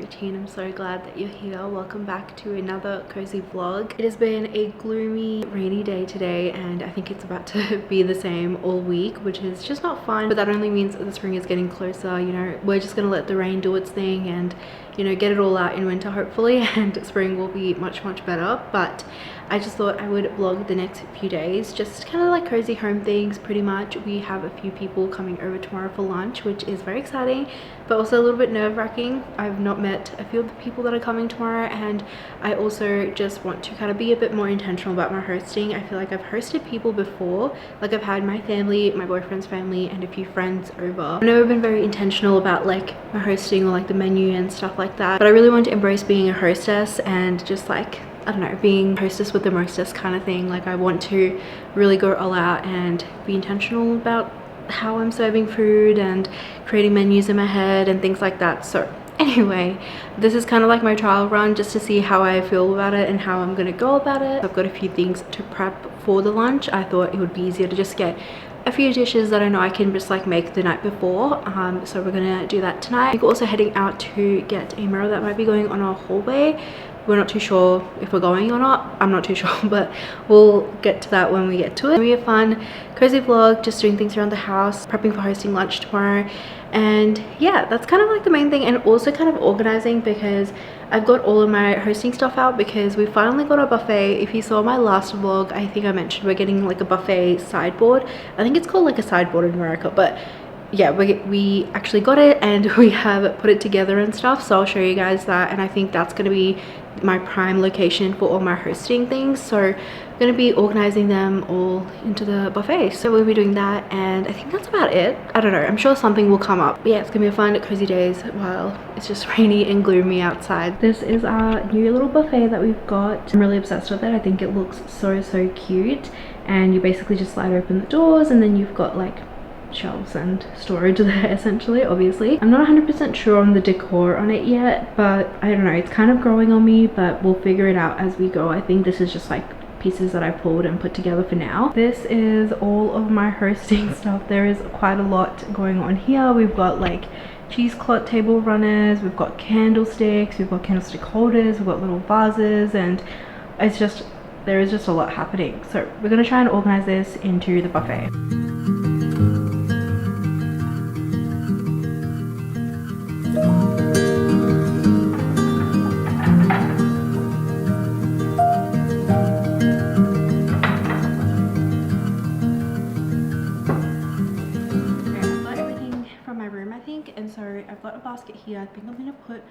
tea and I'm so glad that you're here. Welcome back to another cozy vlog. It has been a gloomy, rainy day today and I think it's about to be the same all week, which is just not fun, but that only means that the spring is getting closer. You know, we're just gonna let the rain do its thing and, you know, get it all out in winter hopefully, and spring will be much better. But I just thought I would vlog the next few days, just kind of like cozy home things pretty much. We have a few people coming over tomorrow for lunch, which is very exciting but also a little bit nerve-wracking. I've not met a few of the people that are coming tomorrow, and I also just want to kind of be a bit more intentional about my hosting. I feel like I've hosted people before, like I've had my family, my boyfriend's family and a few friends over. I've never been very intentional about like my hosting or like the menu and stuff like that, but I really want to embrace being a hostess and just like, I don't know, being hostess with the mostess kind of thing. Like I want to really go all out and be intentional about how I'm serving food and creating menus in my head and things like that. So anyway, this is kind of like my trial run just to see how I feel about it and how I'm gonna go about it. I've got a few things to prep for the lunch. I thought it would be easier to just get a few dishes that I know I can just like make the night before. So we're gonna do that tonight. We're also heading out to get a mirror that might be going on our hallway. We're not too sure if we're going or not. I'm not too sure, but we'll get to that when we get to it. It'll be a fun, cozy vlog, just doing things around the house, prepping for hosting lunch tomorrow. And yeah, that's kind of like the main thing, and also kind of organizing because I've got all of my hosting stuff out because we finally got a buffet. If you saw my last vlog, I think I mentioned we're getting like a buffet sideboard. I think it's called like a sideboard in America, but yeah, we actually got it and we have put it together and stuff, so I'll show you guys that. And I think that's going to be my prime location for all my hosting things, so I'm going to be organizing them all into the buffet. So we'll be doing that, and I think that's about it. I don't know, I'm sure something will come up, but yeah, it's gonna be a fun cozy days while it's just rainy and gloomy outside. This is our new little buffet that we've got. I'm really obsessed with it. I think it looks so cute, and you basically just slide open the doors and then you've got like shelves and storage there essentially. Obviously I'm not 100% sure on the decor on it yet, but I don't know, it's kind of growing on me, but we'll figure it out as we go. I think this is just like pieces that I pulled and put together for now. This is all of my hosting stuff. There is quite a lot going on here. We've got like cheesecloth table runners, we've got candlesticks, we've got candlestick holders, we've got little vases, and it's just, there is just a lot happening. So we're going to try and organize this into the buffet. And so I've got a basket here. I think I'm going to put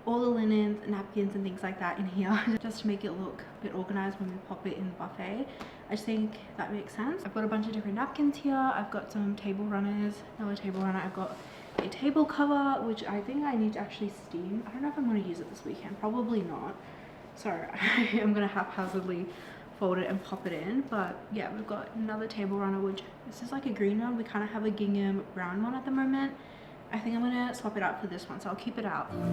all the linens, napkins and things like that in here just to make it look a bit organized when we pop it in the buffet. I just think that makes sense. I've got a bunch of different napkins here. I've got some table runners, another table runner. I've got a table cover, which I think I need to actually steam. I don't know if I'm going to use it this weekend. Probably not. So I'm going to haphazardly fold it and pop it in. But yeah, we've got another table runner, which this is like a green one. We kind of have a gingham brown one at the moment. I think I'm gonna swap it out for this one, so I'll keep it out for now.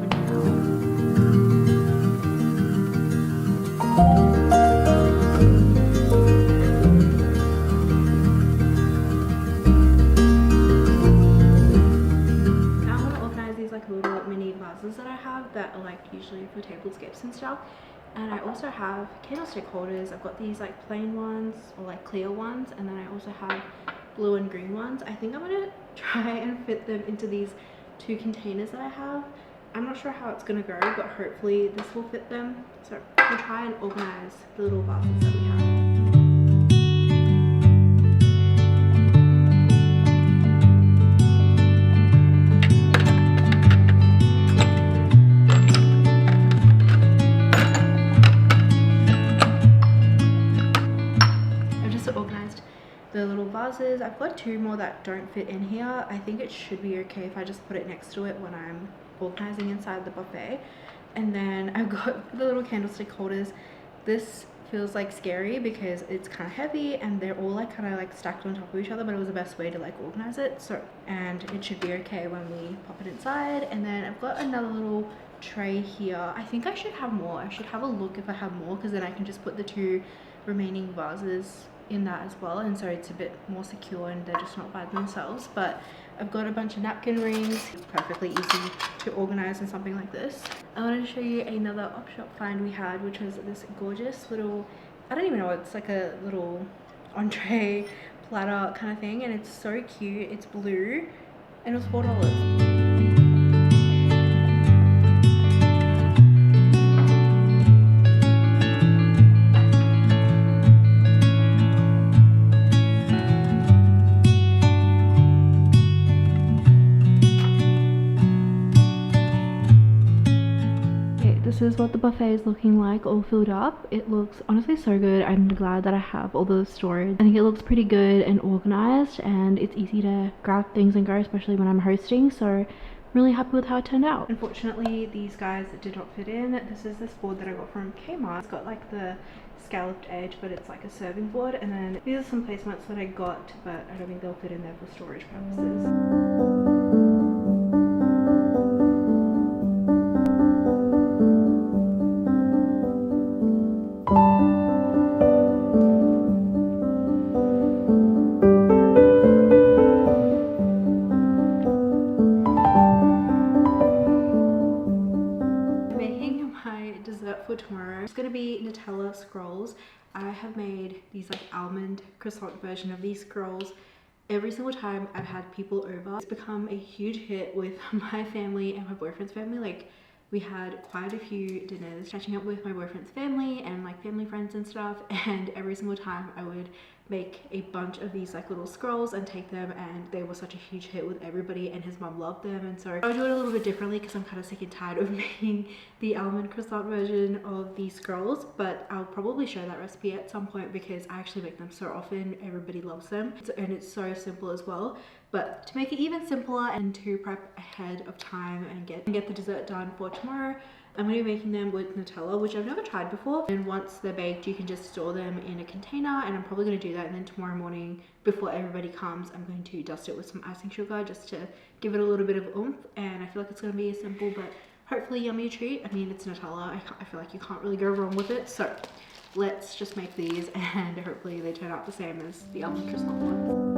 Now I'm gonna organize these like little mini vases that I have that are like usually for tablescapes and stuff. And I also have candlestick holders. I've got these like plain ones or like clear ones, and then I also have blue and green ones. I think I'm gonna try and fit them into these two containers that I have. I'm not sure how it's gonna go, but hopefully this will fit them. So we'll try and organize the little vases that we have. The little vases, I've got two more that don't fit in here. I think it should be okay if I just put it next to it when I'm organizing inside the buffet. And then I've got the little candlestick holders. This feels like scary because it's kind of heavy and they're all like kind of like stacked on top of each other, but it was the best way to like organize it. So, and it should be okay when we pop it inside. And then I've got another little tray here. I think I should have more. I should have a look if I have more, because then I can just put the two remaining vases in that as well, and so it's a bit more secure and they're just not by themselves. But I've got a bunch of napkin rings. It's perfectly easy to organize in something like this. I wanted to show you another op shop find we had, which was this gorgeous little, I don't even know, it's like a little entree platter kind of thing, and it's so cute. It's blue and it was $4. This is what the buffet is looking like, all filled up. It looks honestly so good. I'm glad that I have all the storage. I think it looks pretty good and organized, and it's easy to grab things and go, especially when I'm hosting. So I'm really happy with how it turned out. Unfortunately, these guys did not fit in. This is this board that I got from Kmart. It's got like the scalloped edge, but it's like a serving board. And then these are some placemats that I got, but I don't think they'll fit in there for storage purposes. For tomorrow, it's gonna be Nutella scrolls. I have made these like almond croissant version of these scrolls every single time I've had people over. It's become a huge hit with my family and my boyfriend's family. Like, we had quite a few dinners catching up with my boyfriend's family and like family friends and stuff, and every single time I would make a bunch of these like little scrolls and take them, and they were such a huge hit with everybody, and his mum loved them. And so I would do it a little bit differently because I'm kind of sick and tired of making the almond croissant version of these scrolls, but I'll probably show that recipe at some point because I actually make them so often. Everybody loves them, and it's so simple as well. But to make it even simpler and to prep ahead of time and get the dessert done for tomorrow, I'm going to be making them with Nutella, which I've never tried before. And once they're baked, you can just store them in a container, and I'm probably going to do that. And then tomorrow morning, before everybody comes, I'm going to dust it with some icing sugar just to give it a little bit of oomph. And I feel like it's going to be a simple but hopefully yummy treat. I mean, it's Nutella. I feel like you can't really go wrong with it. So let's just make these, and hopefully they turn out the same as the almond croissant ones.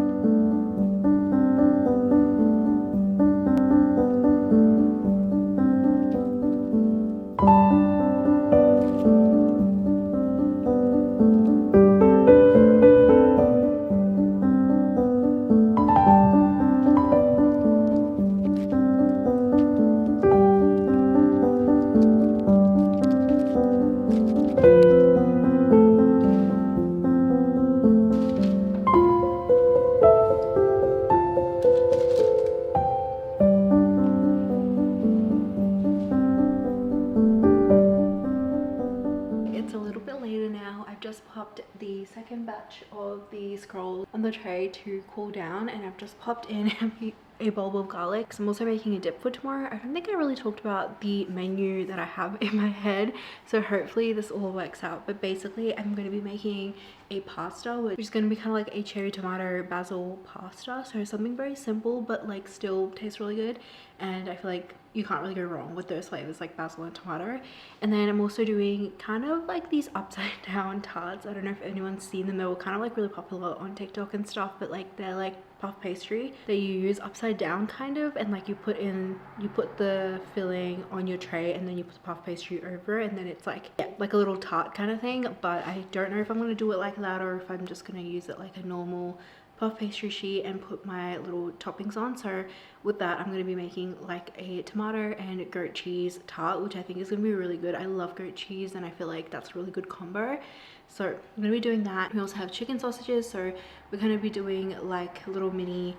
Popped the second batch of the scrolls on the tray to cool down, and I've just popped in a bulb of garlic because I'm also making a dip for tomorrow. I don't think I really talked about the menu that I have in my head, so hopefully this all works out. But basically I'm going to be making a pasta which is going to be kind of like a cherry tomato basil pasta, so something very simple but like still tastes really good, and I feel like you can't really go wrong with those flavors like basil and tomato. And then I'm also doing kind of like these upside down tarts. I don't know if anyone's seen them. They were kind of like really popular on TikTok and stuff, but like they're like puff pastry that you use upside down kind of, and like you put the filling on your tray and then you put the puff pastry over, and then it's like, yeah, like a little tart kind of thing. But I don't know if I'm going to do it like that or if I'm just going to use it like a normal puff pastry sheet and put my little toppings on. So with that, I'm going to be making like a tomato and goat cheese tart, which I think is going to be really good. I love goat cheese and I feel like that's a really good combo. So I'm going to be doing that. We also have chicken sausages, so we're going to be doing like little mini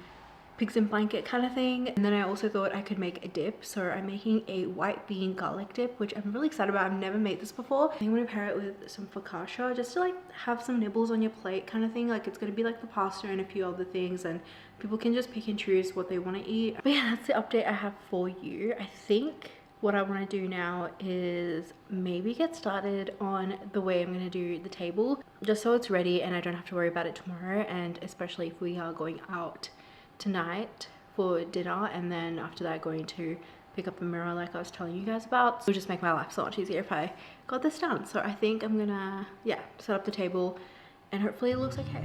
pigs in blanket kind of thing. And then I also thought I could make a dip, so I'm making a white bean garlic dip, which I'm really excited about. I've never made this before. I think I'm gonna pair it with some focaccia just to like have some nibbles on your plate kind of thing. Like it's gonna be like the pasta and a few other things, and people can just pick and choose what they want to eat. But yeah, that's the update I have for you. I think what I want to do now is maybe get started on the way I'm going to do the table, just so it's ready and I don't have to worry about it tomorrow, and especially if we are going out tonight for dinner, and then after that going to pick up a mirror like I was telling you guys about. It would just make my life so much easier if I got this done. So I think I'm gonna, yeah, set up the table and hopefully it looks okay.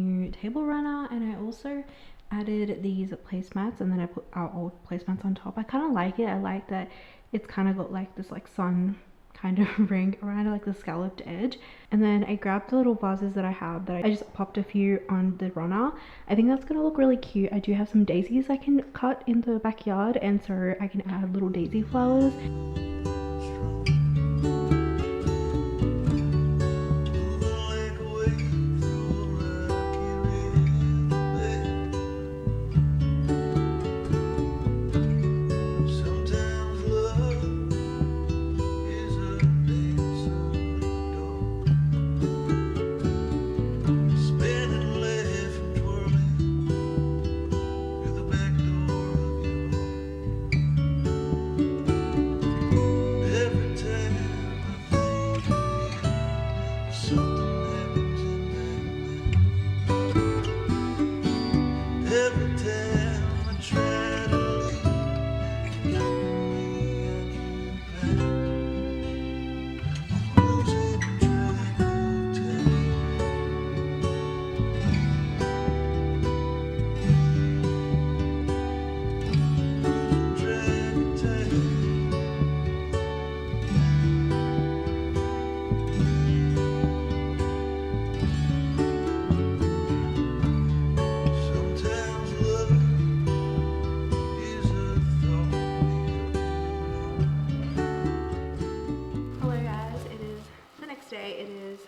new table runner, and I also added these placemats, and then I put our old placemats on top. I kind of like it. I like that it's kind of got like this like sun kind of ring around it, like the scalloped edge. And then I grabbed the little vases that I have that I just popped a few on the runner. I think that's gonna look really cute. I do have some daisies I can cut in the backyard, and so I can add little daisy flowers.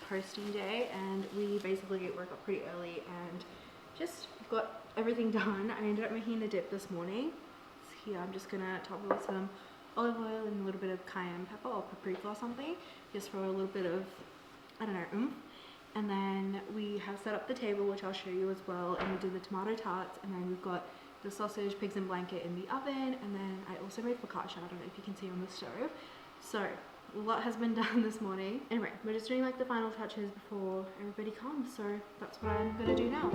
Hosting day, and we basically woke up pretty early and just got everything done. I ended up making the dip this morning. It's here. I'm just gonna top it with some olive oil and a little bit of cayenne pepper or paprika or something, just for a little bit of, I don't know, oomph. And then we have set up the table, which I'll show you as well, and we did the tomato tarts, and then we've got the sausage, pigs in blanket in the oven, and then I also made focaccia. I don't know if you can see on the stove. So a lot has been done this morning. Anyway, we're just doing like the final touches before everybody comes, so that's what I'm gonna do now.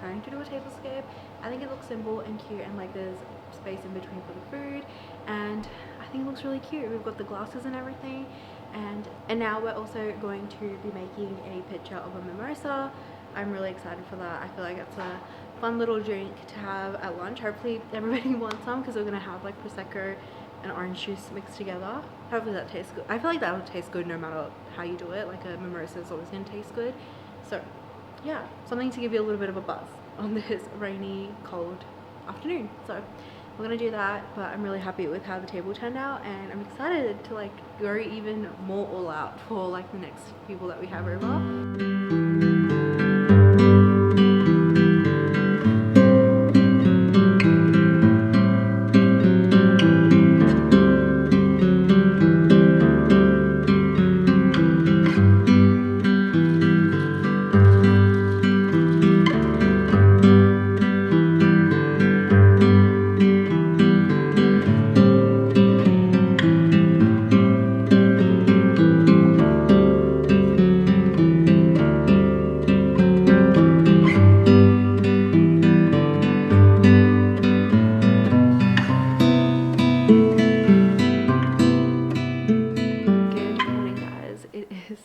Trying to do a tablescape. I think it looks simple and cute, and like there's space in between for the food, and I think it looks really cute. We've got the glasses and everything, and now we're also going to be making a picture of a mimosa. I'm really excited for that. I feel like it's a fun little drink to have at lunch. Hopefully everybody wants some, because we're gonna have like prosecco and orange juice mixed together. Hopefully that tastes good. I feel like that will taste good no matter how you do it. Like a mimosa is always gonna taste good. So yeah, something to give you a little bit of a buzz on this rainy, cold afternoon. So we're gonna do that, but I'm really happy with how the table turned out, and I'm excited to like go even more all out for like the next people that we have over.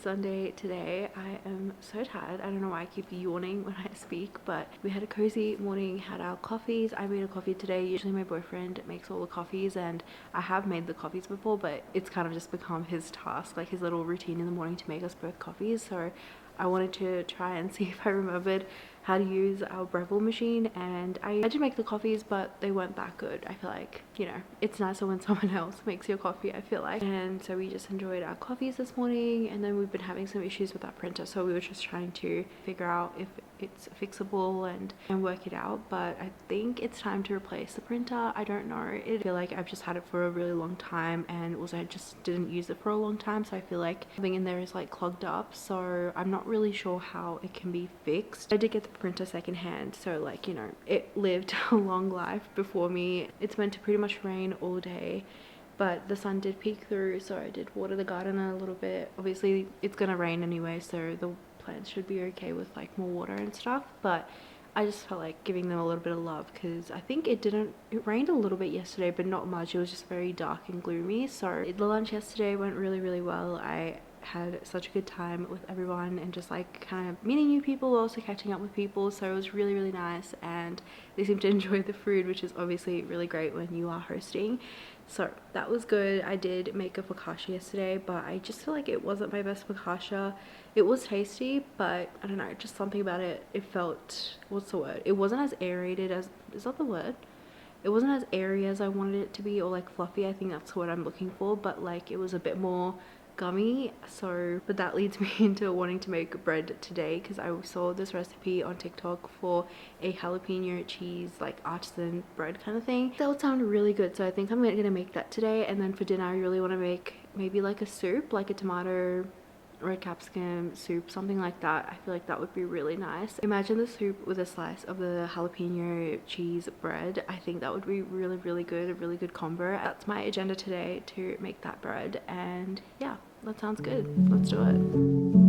Sunday today. I am so tired. I don't know why I keep yawning when I speak, but we had a cozy morning, had our coffees. I made a coffee today. Usually my boyfriend makes all the coffees, and I have made the coffees before, but it's kind of just become his task, like his little routine in the morning to make us both coffees. So I wanted to try and see if I remembered how to use our Breville machine, and I did make the coffees, but they weren't that good. I feel like, you know, it's nicer when someone else makes your coffee, I feel like. And so we just enjoyed our coffees this morning, and then we've been having some issues with our printer, so we were just trying to figure out if it's fixable and work it out. But I think it's time to replace the printer. I don't know, I feel like I've just had it for a really long time, and also I just didn't use it for a long time, so I feel like something in there is like clogged up, so I'm not really sure how it can be fixed. I did get the printer secondhand, so like, you know, it lived a long life before me. It's meant to pretty much rain all day, but the sun did peek through, so I did water the garden a little bit. Obviously it's gonna rain anyway, so the plants should be okay with like more water and stuff, but I just felt like giving them a little bit of love because I think it rained a little bit yesterday, but not much. It was just very dark and gloomy. So the lunch yesterday went really well. I had such a good time with everyone and just like kind of meeting new people, also catching up with people, so it was really nice, and they seemed to enjoy the food, which is obviously really great when you are hosting. So that was good. I did make a focaccia yesterday, but I just feel like it wasn't my best focaccia. It was tasty, but I don't know, just something about it, it felt, what's the word, it wasn't as aerated as, is that the word? It wasn't as airy as I wanted it to be, or like fluffy. I think that's what I'm looking for, but like it was a bit more gummy. So but that leads me into wanting to make bread today, because I saw this recipe on TikTok for a jalapeno cheese like artisan bread kind of thing. That would sound really good, so I think I'm gonna make that today. And then for dinner I really want to make maybe like a soup, like a tomato red capsicum soup, something like that. I feel like that would be really nice. Imagine the soup with a slice of the jalapeno cheese bread. I think that would be really good, a really good combo. That's my agenda today, to make that bread. And yeah, that sounds good. Let's do it.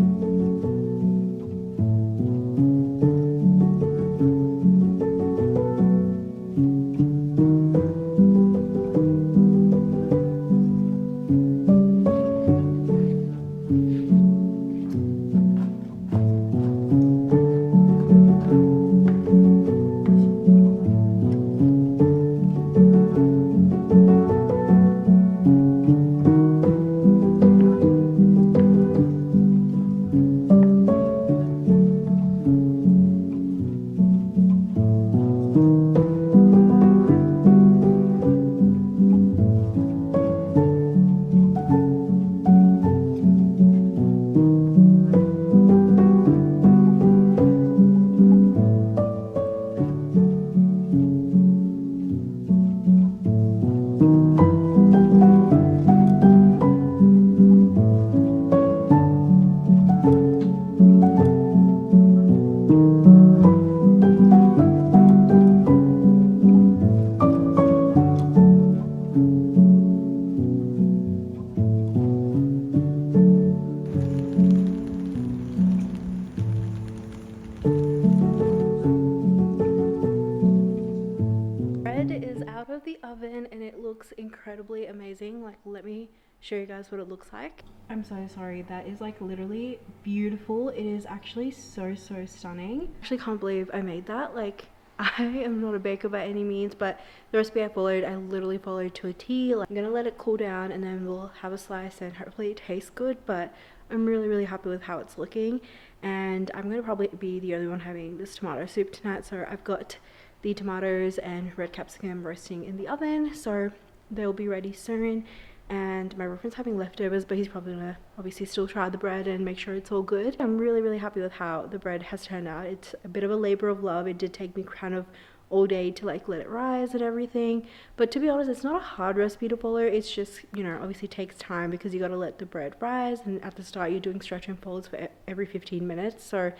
Out of the oven and it looks incredibly amazing. Like, let me show you guys what it looks like. I'm so sorry, that is like literally beautiful. It is actually so stunning. I actually can't believe I made that. Like, I am not a baker by any means, but the recipe I followed, I literally followed to a T. Like, I'm gonna let it cool down and then we'll have a slice and hopefully it tastes good. But I'm really happy with how it's looking, and I'm gonna probably be the only one having this tomato soup tonight. So I've got the tomatoes and red capsicum roasting in the oven, so they'll be ready soon. And my boyfriend's having leftovers, but he's probably gonna obviously still try the bread and make sure it's all good. I'm really happy with how the bread has turned out. It's a bit of a labor of love. It did take me kind of all day to like let it rise and everything, but to be honest, it's not a hard recipe to follow. It's just, you know, obviously takes time because you got to let the bread rise, and at the start you're doing stretch and folds for every 15 minutes, so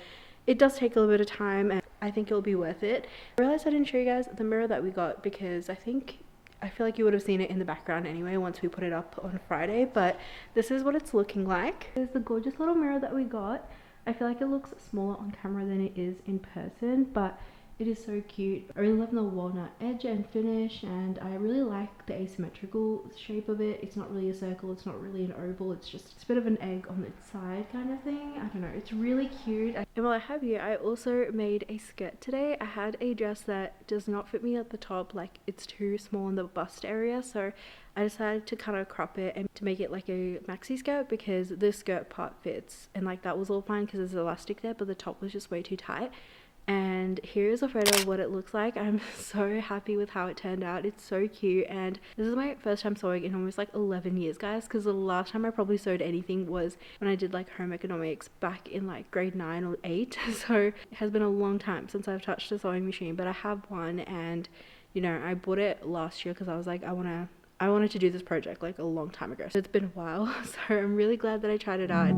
it does take a little bit of time, and I think it'll be worth it. I realized I didn't show you guys the mirror that we got, because I feel like you would have seen it in the background anyway once we put it up on Friday, but this is what it's looking like. There's the gorgeous little mirror that we got. I feel like it looks smaller on camera than it is in person, but It is so cute. I really love the walnut edge and finish, and I really like the asymmetrical shape of it. It's not really a circle, it's not really an oval, it's just a bit of an egg on its side kind of thing. I don't know, it's really cute. And while I have you, I also made a skirt today. I had a dress that does not fit me at the top, like it's too small in the bust area, so I decided to kind of crop it and to make it like a maxi skirt, because the skirt part fits, and like that was all fine because there's elastic there, but the top was just way too tight. And here's a photo of what it looks like. I'm so happy with how it turned out. It's so cute, and this is my first time sewing in almost like 11 years, guys, because the last time I probably sewed anything was when I did like home economics back in like grade 9 or 8. So it has been a long time since I've touched a sewing machine, but I have one, and you know, I bought it last year because I was like, I wanted to do this project like a long time ago, so it's been a while. So I'm really glad that I tried it out.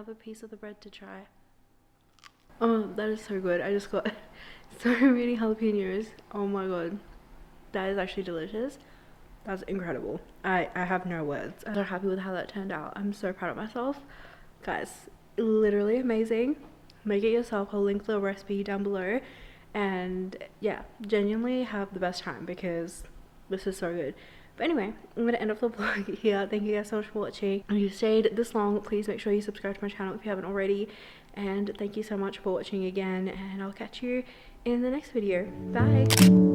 A piece of the bread to try. Oh, that is so good. I just got so many jalapenos. Oh my god, that is actually delicious. That's incredible. I have no words. I'm so happy with how that turned out. I'm so proud of myself, guys. Literally amazing. Make it yourself. I'll link the recipe down below, and yeah, genuinely have the best time because this is so good. But anyway, I'm going to end off the vlog here. Thank you guys so much for watching. If you stayed this long, please make sure you subscribe to my channel if you haven't already. And thank you so much for watching again, and I'll catch you in the next video. Bye!